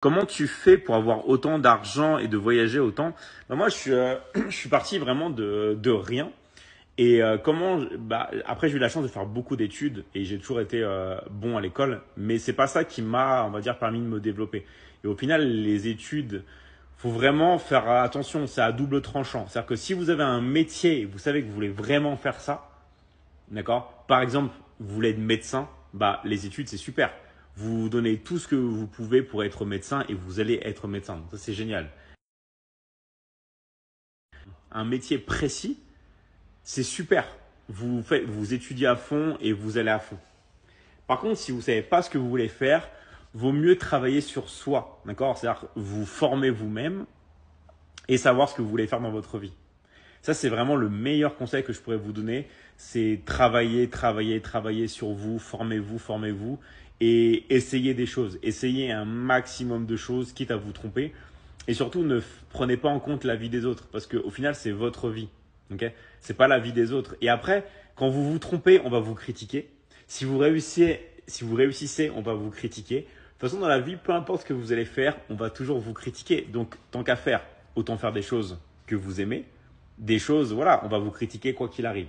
Comment tu fais pour avoir autant d'argent et de voyager autant? Moi, je suis parti vraiment de rien. Et après, j'ai eu la chance de faire beaucoup d'études et j'ai toujours été bon à l'école, mais c'est pas ça qui m'a, on va dire, permis de me développer. Et au final, les études, faut vraiment faire attention, c'est à double tranchant. C'est-à-dire que si vous avez un métier et vous savez que vous voulez vraiment faire ça, d'accord? Par exemple, vous voulez être médecin, bah les études c'est super. Vous donnez tout ce que vous pouvez pour être médecin et vous allez être médecin. Donc ça c'est génial. Un métier précis, c'est super. Vous étudiez à fond et vous allez à fond. Par contre, si vous ne savez pas ce que vous voulez faire, vaut mieux travailler sur soi, d'accord? C'est-à-dire vous former vous-même et savoir ce que vous voulez faire dans votre vie. Ça, c'est vraiment le meilleur conseil que je pourrais vous donner. C'est travailler, travailler, travailler sur vous, formez-vous et essayez des choses. Essayez un maximum de choses, quitte à vous tromper. Et surtout, prenez pas en compte la vie des autres parce qu'au final, c'est votre vie. Okay, c'est pas la vie des autres. Et après, quand vous vous trompez, on va vous critiquer. Si vous réussissez, on va vous critiquer. De toute façon, dans la vie, peu importe ce que vous allez faire, on va toujours vous critiquer. Donc, tant qu'à faire, autant faire des choses que vous aimez, des choses, voilà, on va vous critiquer quoi qu'il arrive.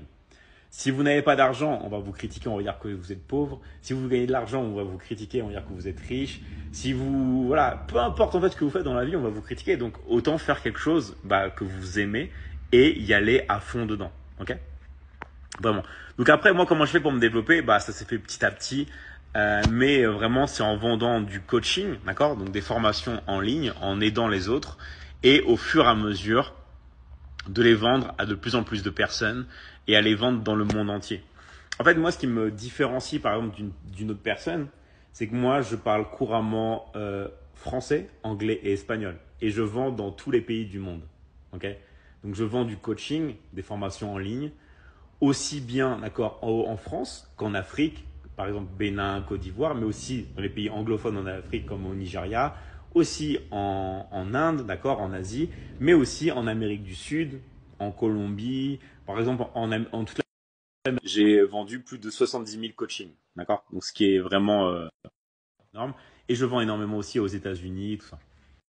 Si vous n'avez pas d'argent, on va vous critiquer, on va dire que vous êtes pauvre. Si vous gagnez de l'argent, on va vous critiquer, on va dire que vous êtes riche. Si vous, voilà, peu importe en fait ce que vous faites dans la vie, on va vous critiquer. Donc autant faire quelque chose que vous aimez et y aller à fond dedans. Ok? Vraiment. Donc après, moi, comment je fais pour me développer? Ça s'est fait petit à petit. Mais vraiment, c'est en vendant du coaching, d'accord? Donc des formations en ligne, en aidant les autres. Et au fur et à mesure, de les vendre à de plus en plus de personnes et à les vendre dans le monde entier. En fait, moi, ce qui me différencie, par exemple, d'une autre personne, c'est que moi, je parle couramment français, anglais et espagnol. Et je vends dans tous les pays du monde. Okay, donc, je vends du coaching, des formations en ligne, aussi bien d'accord, en France qu'en Afrique, par exemple Bénin, Côte d'Ivoire, mais aussi dans les pays anglophones en Afrique comme au Nigeria, aussi en Inde, d'accord, en Asie, mais aussi en Amérique du Sud, en Colombie, par exemple en toute la. J'ai vendu plus de 70 000 coachings, d'accord, donc ce qui est vraiment énorme. Et je vends énormément aussi aux États-Unis, tout ça.